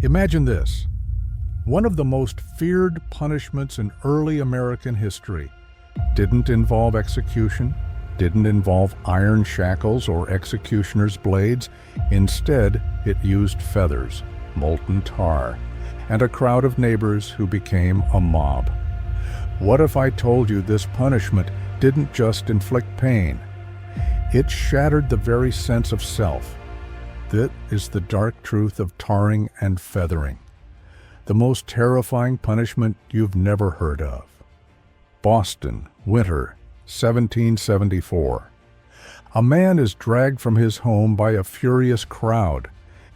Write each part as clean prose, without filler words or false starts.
Imagine this. One of the most feared punishments in early American history didn't involve execution, didn't involve iron shackles or executioner's blades. Instead, it used feathers, molten tar, and a crowd of neighbors who became a mob. What if I told you this punishment didn't just inflict pain? It shattered the very sense of self. That is the dark truth of tarring and feathering. The most terrifying punishment you've never heard of. Boston, winter, 1774. A man is dragged from his home by a furious crowd.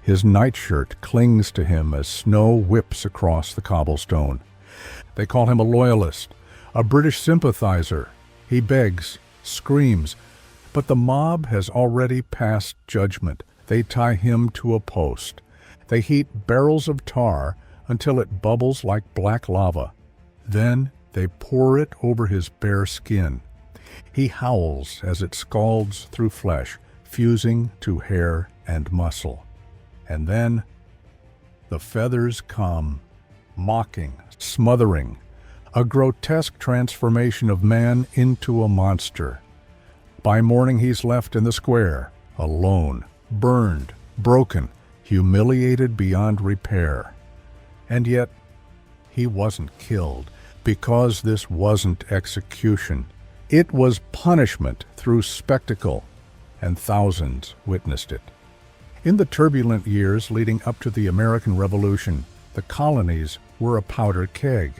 His nightshirt clings to him as snow whips across the cobblestone. They call him a Loyalist, a British sympathizer. He begs, screams, but the mob has already passed judgment. They tie him to a post. They heat barrels of tar until it bubbles like black lava. Then they pour it over his bare skin. He howls as it scalds through flesh, fusing to hair and muscle. And then the feathers come, mocking, smothering, a grotesque transformation of man into a monster. By morning he's left in the square, alone, burned, broken, humiliated beyond repair. And yet, he wasn't killed, because this wasn't execution. It was punishment through spectacle, and thousands witnessed it. In the turbulent years leading up to the American Revolution, the colonies were a powder keg.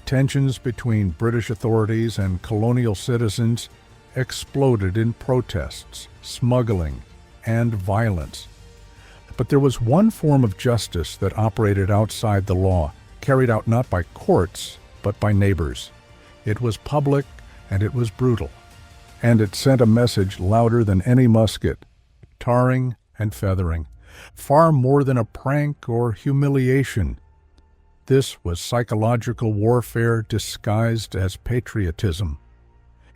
Tensions between British authorities and colonial citizens exploded in protests, smuggling, and violence. But there was one form of justice that operated outside the law, carried out not by courts, but by neighbors. It was public and it was brutal. And it sent a message louder than any musket: tarring and feathering, far more than a prank or humiliation. This was psychological warfare disguised as patriotism.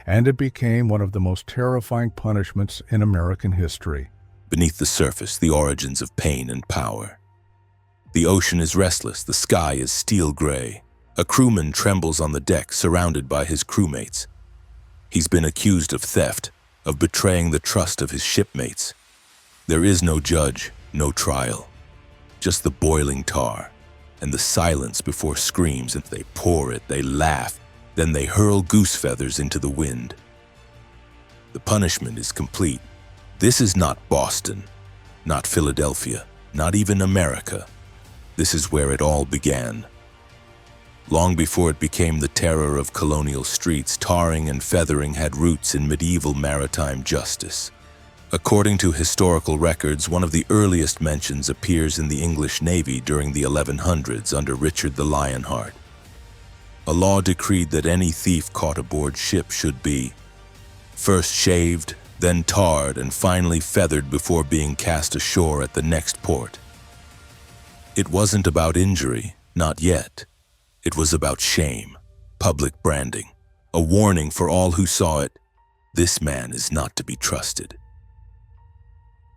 And it became one of the most terrifying punishments in American history. Beneath the surface, the origins of pain and power. The ocean is restless, the sky is steel gray. A crewman trembles on the deck, surrounded by his crewmates. He's been accused of theft, of betraying the trust of his shipmates. There is no judge, no trial, just the boiling tar and the silence before screams, and they pour it, they laugh, then they hurl goose feathers into the wind. The punishment is complete. This is not Boston, not Philadelphia, not even America. This is where it all began. Long before it became the terror of colonial streets, tarring and feathering had roots in medieval maritime justice. According to historical records, one of the earliest mentions appears in the English Navy during the 1100s under Richard the Lionheart. A law decreed that any thief caught aboard ship should be first shaved, then tarred, and finally feathered before being cast ashore at the next port. It wasn't about injury, not yet. It was about shame, public branding, a warning for all who saw it: this man is not to be trusted.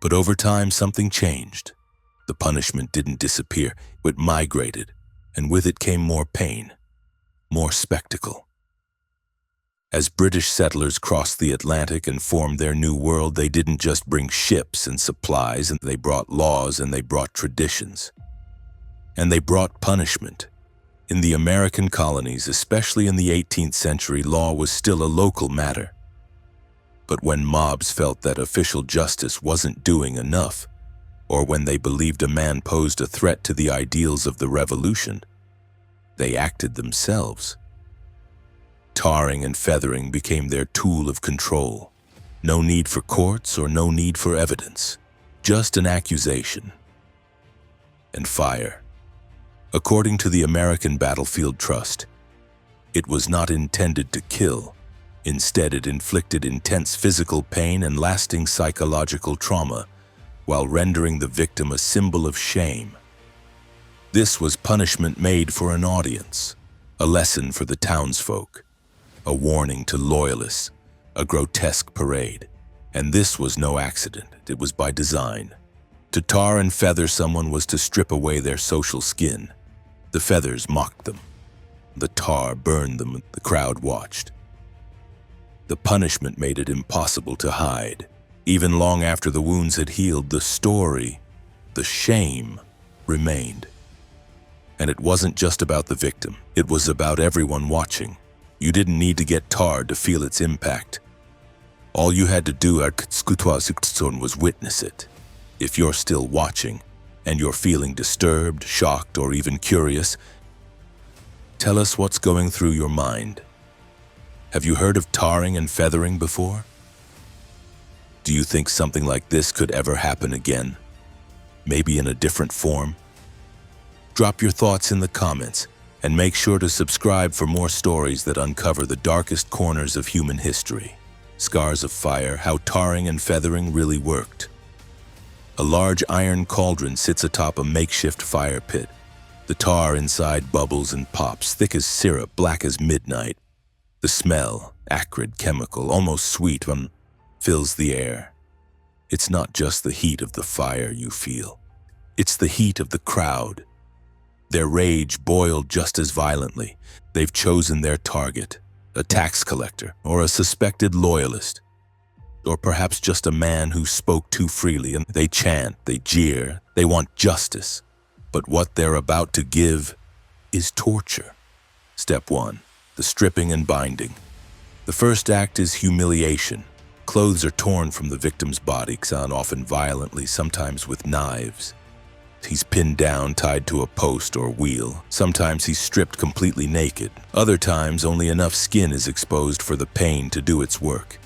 But over time, something changed. The punishment didn't disappear, it migrated, and with it came more pain, more spectacle. As British settlers crossed the Atlantic and formed their new world, they didn't just bring ships and supplies, and they brought laws, and they brought traditions. And they brought punishment. In the American colonies, especially in the 18th century, law was still a local matter. But when mobs felt that official justice wasn't doing enough, or when they believed a man posed a threat to the ideals of the revolution, they acted themselves. Tarring and feathering became their tool of control. No need for courts or no need for evidence, just an accusation. And fire. According to the American Battlefield Trust, it was not intended to kill. Instead, it inflicted intense physical pain and lasting psychological trauma, while rendering the victim a symbol of shame. This was punishment made for an audience, a lesson for the townsfolk, a warning to loyalists, a grotesque parade. And this was no accident, it was by design. To tar and feather someone was to strip away their social skin. The feathers mocked them. The tar burned them. The crowd watched. The punishment made it impossible to hide. Even long after the wounds had healed, the story, the shame, remained. And it wasn't just about the victim. It was about everyone watching. You didn't need to get tarred to feel its impact. All you had to do was witness it. If you're still watching, and you're feeling disturbed, shocked, or even curious, tell us what's going through your mind. Have you heard of tarring and feathering before? Do you think something like this could ever happen again? Maybe in a different form? Drop your thoughts in the comments, and make sure to subscribe for more stories that uncover the darkest corners of human history. Scars of fire, how tarring and feathering really worked. A large iron cauldron sits atop a makeshift fire pit. The tar inside bubbles and pops, thick as syrup, black as midnight. The smell, acrid, chemical, almost sweet, fills the air. It's not just the heat of the fire you feel. It's the heat of the crowd. Their rage boiled just as violently. They've chosen their target, a tax collector or a suspected loyalist. Or perhaps just a man who spoke too freely, and they chant, they jeer, they want justice. But what they're about to give is torture. Step 1. The stripping and binding. The first act is humiliation. Clothes are torn from the victim's body, often violently, sometimes with knives. He's pinned down, tied to a post or wheel. Sometimes he's stripped completely naked. Other times, only enough skin is exposed for the pain to do its work.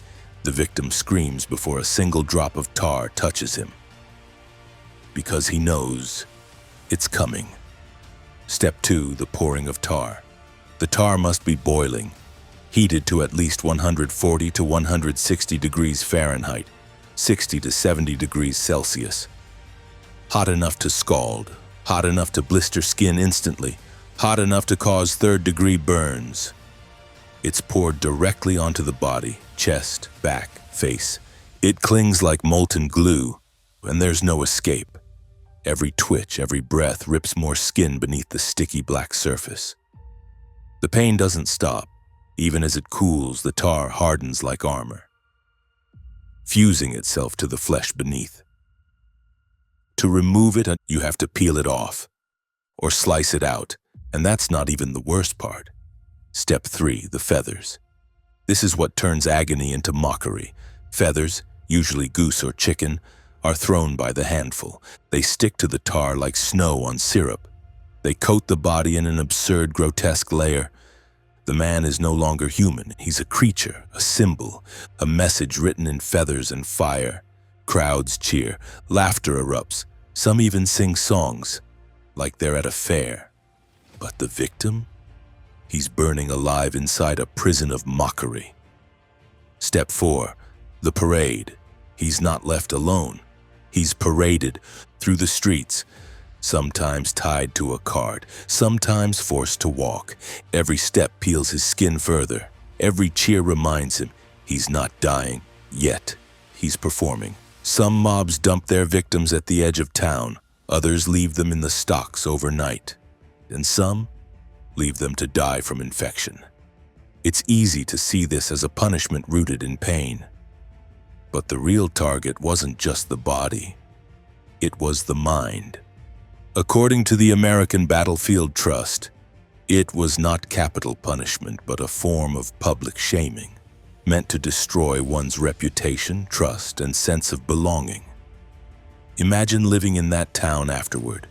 The victim screams before a single drop of tar touches him, because he knows it's coming. Step 2. The pouring of tar. The tar must be boiling, heated to at least 140 to 160 degrees Fahrenheit, 60 to 70 degrees Celsius. Hot enough to scald, hot enough to blister skin instantly, hot enough to cause third-degree burns. It's poured directly onto the body, chest, back, face. It clings like molten glue, and there's no escape. Every twitch, every breath rips more skin beneath the sticky black surface. The pain doesn't stop. Even as it cools, the tar hardens like armor, fusing itself to the flesh beneath. To remove it, you have to peel it off, or slice it out, and that's not even the worst part. Step 3. The feathers. This is what turns agony into mockery. Feathers, usually goose or chicken, are thrown by the handful. They stick to the tar like snow on syrup. They coat the body in an absurd, grotesque layer. The man is no longer human. He's a creature, a symbol, a message written in feathers and fire. Crowds cheer, laughter erupts. Some even sing songs, like they're at a fair. But the victim? He's burning alive inside a prison of mockery. Step 4. The parade. He's not left alone. He's paraded through the streets, sometimes tied to a cart, sometimes forced to walk. Every step peels his skin further. Every cheer reminds him he's not dying, yet he's performing. Some mobs dump their victims at the edge of town. Others leave them in the stocks overnight. And some leave them to die from infection. It's easy to see this as a punishment rooted in pain. But the real target wasn't just the body. It was the mind. According to the American Battlefield Trust, it was not capital punishment, but a form of public shaming, meant to destroy one's reputation, trust, and sense of belonging. Imagine living in that town afterward,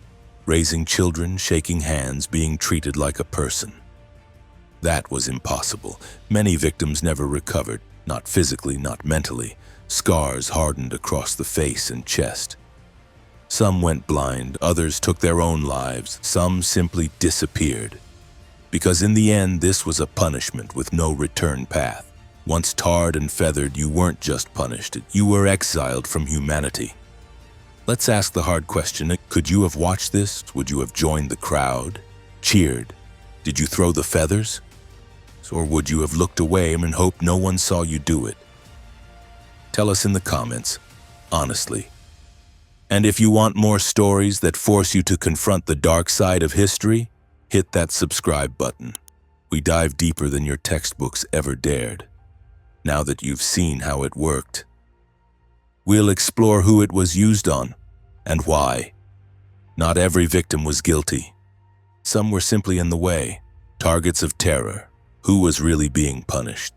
raising children, shaking hands, being treated like a person. That was impossible. Many victims never recovered, not physically, not mentally. Scars hardened across the face and chest. Some went blind, others took their own lives, some simply disappeared. Because in the end, this was a punishment with no return path. Once tarred and feathered, you weren't just punished, you were exiled from humanity. Let's ask the hard question. Could you have watched this? Would you have joined the crowd? Cheered? Did you throw the feathers? Or would you have looked away and hoped no one saw you do it? Tell us in the comments, honestly. And if you want more stories that force you to confront the dark side of history, hit that subscribe button. We dive deeper than your textbooks ever dared. Now that you've seen how it worked, we'll explore who it was used on and why. Not every victim was guilty. Some were simply in the way, targets of terror. Who was really being punished?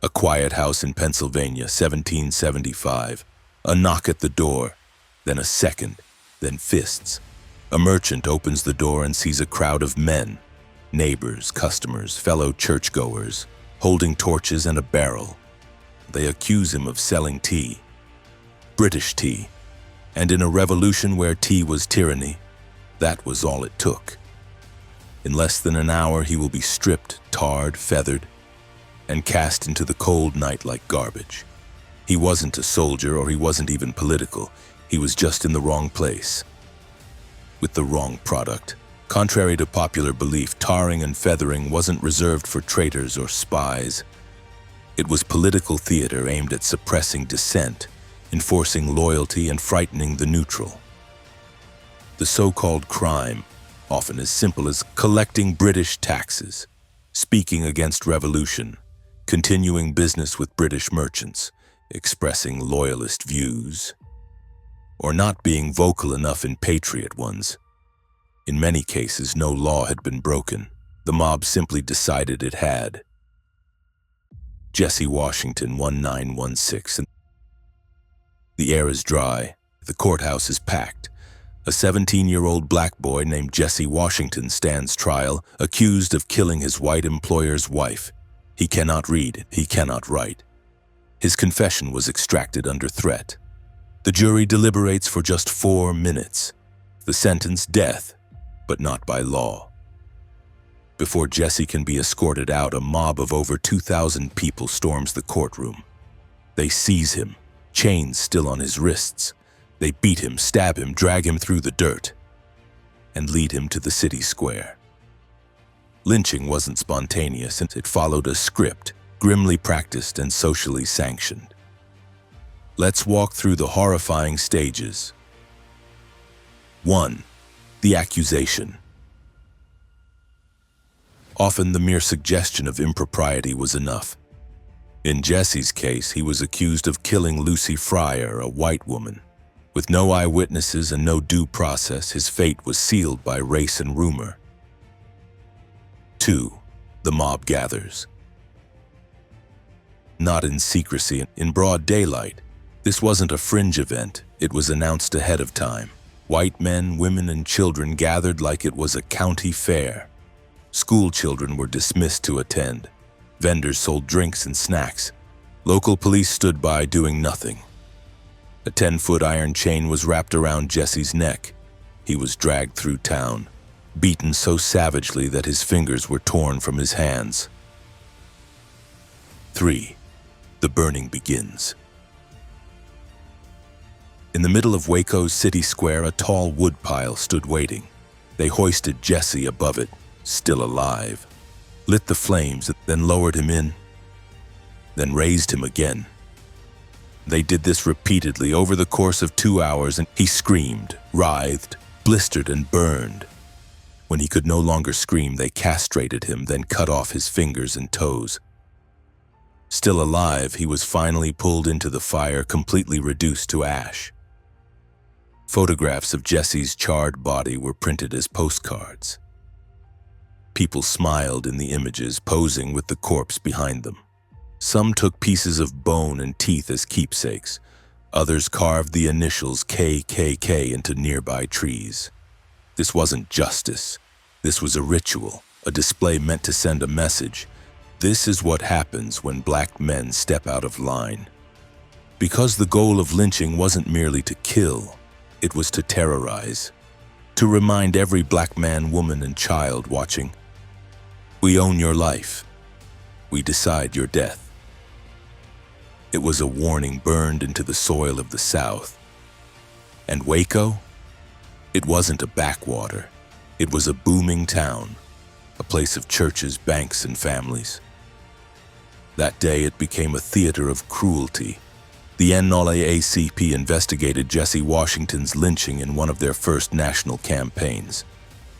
A quiet house in Pennsylvania, 1775. A knock at the door, then a second, then fists. A merchant opens the door and sees a crowd of men, neighbors, customers, fellow churchgoers, holding torches and a barrel. They accuse him of selling tea, British tea, and in a revolution where tea was tyranny, that was all it took. In less than an hour, he will be stripped, tarred, feathered, and cast into the cold night like garbage. He wasn't a soldier, or he wasn't even political. He was just in the wrong place, with the wrong product. Contrary to popular belief, tarring and feathering wasn't reserved for traitors or spies. It was political theater aimed at suppressing dissent, enforcing loyalty, and frightening the neutral. The so-called crime, often as simple as collecting British taxes, speaking against revolution, continuing business with British merchants, expressing loyalist views, or not being vocal enough in patriot ones. In many cases, no law had been broken. The mob simply decided it had. Jesse Washington, 1916. The air is dry. The courthouse is packed. A 17-year-old black boy named Jesse Washington stands trial, accused of killing his white employer's wife. He cannot read. He cannot write. His confession was extracted under threat. The jury deliberates for just 4 minutes. The sentence, death, but not by law. Before Jesse can be escorted out, a mob of over 2,000 people storms the courtroom. They seize him, chains still on his wrists. They beat him, stab him, drag him through the dirt, and lead him to the city square. Lynching wasn't spontaneous, and it followed a script, grimly practiced and socially sanctioned. Let's walk through the horrifying stages. 1. The accusation. Often the mere suggestion of impropriety was enough. In Jesse's case, he was accused of killing Lucy Fryer, a white woman. With no eyewitnesses and no due process, his fate was sealed by race and rumor. 2. The mob gathers. Not in secrecy, in broad daylight. This wasn't a fringe event. It was announced ahead of time. White men, women, and children gathered like it was a county fair. School children were dismissed to attend. Vendors sold drinks and snacks. Local police stood by doing nothing. A 10-foot iron chain was wrapped around Jesse's neck. He was dragged through town, beaten so savagely that his fingers were torn from his hands. 3. The burning begins. In the middle of Waco's city square, a tall woodpile stood waiting. They hoisted Jesse above it, still alive, lit the flames, then lowered him in, then raised him again. They did this repeatedly over the course of 2 hours, and he screamed, writhed, blistered, and burned. When he could no longer scream, they castrated him, then cut off his fingers and toes. Still alive, he was finally pulled into the fire, completely reduced to ash. Photographs of Jesse's charred body were printed as postcards. People smiled in the images, posing with the corpse behind them. Some took pieces of bone and teeth as keepsakes. Others carved the initials KKK into nearby trees. This wasn't justice. This was a ritual, a display meant to send a message. This is what happens when black men step out of line. Because the goal of lynching wasn't merely to kill, it was to terrorize. To remind every black man, woman, and child watching, we own your life. We decide your death. It was a warning burned into the soil of the South. And Waco? It wasn't a backwater. It was a booming town, a place of churches, banks, and families. That day it became a theater of cruelty. The NAACP investigated Jesse Washington's lynching in one of their first national campaigns.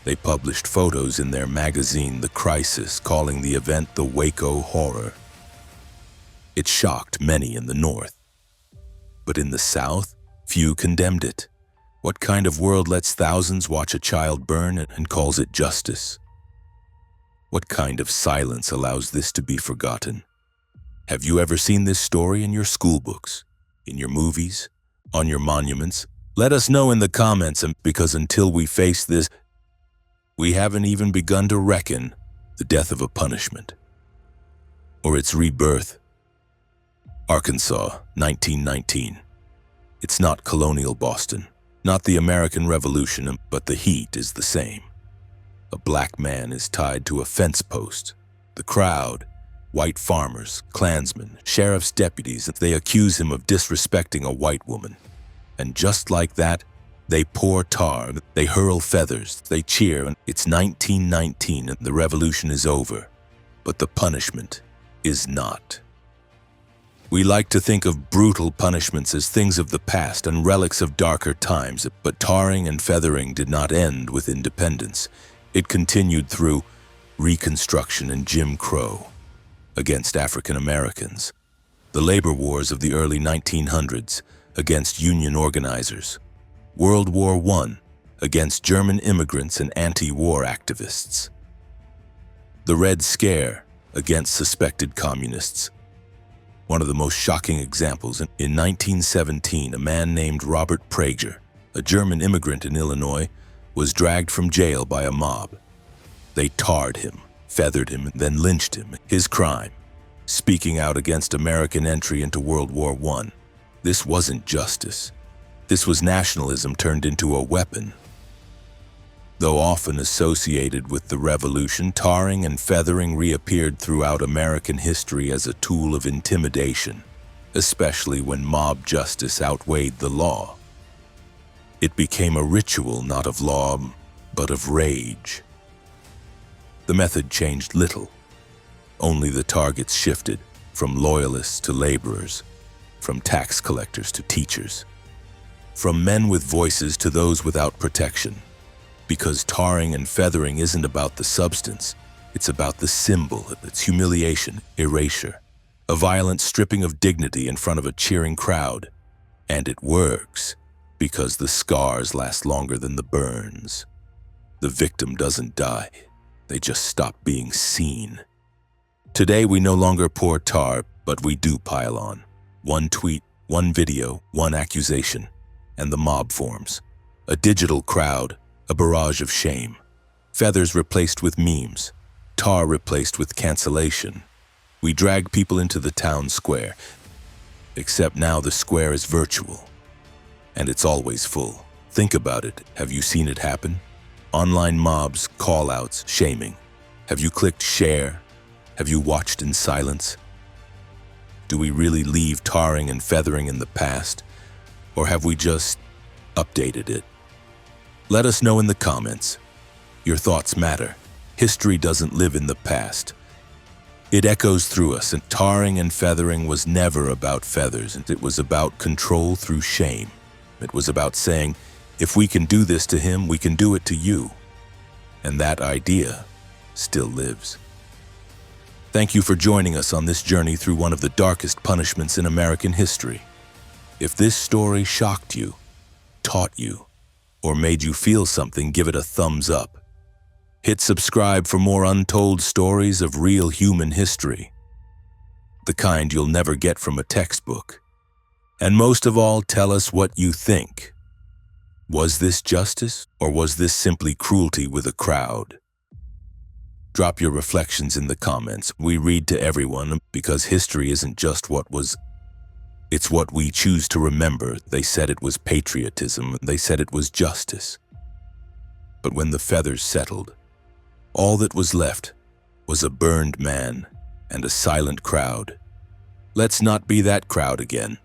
They published photos in their magazine, The Crisis, calling the event the Waco Horror. It shocked many in the North. But in the South, few condemned it. What kind of world lets thousands watch a child burn and calls it justice? What kind of silence allows this to be forgotten? Have you ever seen this story in your school books, in your movies, on your monuments? Let us know in the comments, because until we face this, we haven't even begun to reckon the death of a punishment or its rebirth. Arkansas, 1919. It's not colonial Boston, not the American Revolution, but the heat is the same. A black man is tied to a fence post. The crowd, white farmers, Klansmen, sheriff's deputies, they accuse him of disrespecting a white woman. And just like that, they pour tar, they hurl feathers, they cheer, and it's 1919 and the revolution is over. But the punishment is not. We like to think of brutal punishments as things of the past and relics of darker times, but tarring and feathering did not end with independence. It continued through Reconstruction and Jim Crow against African Americans, the labor wars of the early 1900s against union organizers, World War I against German immigrants and anti-war activists, the Red Scare against suspected communists. One of the most shocking examples, in 1917, a man named Robert Prager, a German immigrant in Illinois, was dragged from jail by a mob. They tarred him, feathered him, and then lynched him. His crime: speaking out against American entry into World War I. This wasn't justice. This was nationalism turned into a weapon. Though often associated with the revolution, tarring and feathering reappeared throughout American history as a tool of intimidation, especially when mob justice outweighed the law. It became a ritual not of law, but of rage. The method changed little. Only the targets shifted, from loyalists to laborers, from tax collectors to teachers, from men with voices to those without protection. Because tarring and feathering isn't about the substance, it's about the symbol. It's humiliation, erasure, a violent stripping of dignity in front of a cheering crowd. And it works, because the scars last longer than the burns. The victim doesn't die, they just stop being seen. Today we no longer pour tar, but we do pile on. One tweet, one video, one accusation, and the mob forms. A digital crowd, a barrage of shame. Feathers replaced with memes. Tar replaced with cancellation. We drag people into the town square. Except now the square is virtual. And it's always full. Think about it. Have you seen it happen? Online mobs, call-outs, shaming. Have you clicked share? Have you watched in silence? Do we really leave tarring and feathering in the past? Or have we just updated it? Let us know in the comments. Your thoughts matter. History doesn't live in the past. It echoes through us, and tarring and feathering was never about feathers. It was about control through shame. It was about saying, if we can do this to him, we can do it to you. And that idea still lives. Thank you for joining us on this journey through one of the darkest punishments in American history. If this story shocked you, taught you, or made you feel something, give it a thumbs up. Hit subscribe for more untold stories of real human history, the kind you'll never get from a textbook. And most of all, tell us what you think. Was this justice, or was this simply cruelty with a crowd? Drop your reflections in the comments. We read to everyone, because history isn't just what was. It's what we choose to remember. They said it was patriotism. They said it was justice. But when the feathers settled, all that was left was a burned man and a silent crowd. Let's not be that crowd again.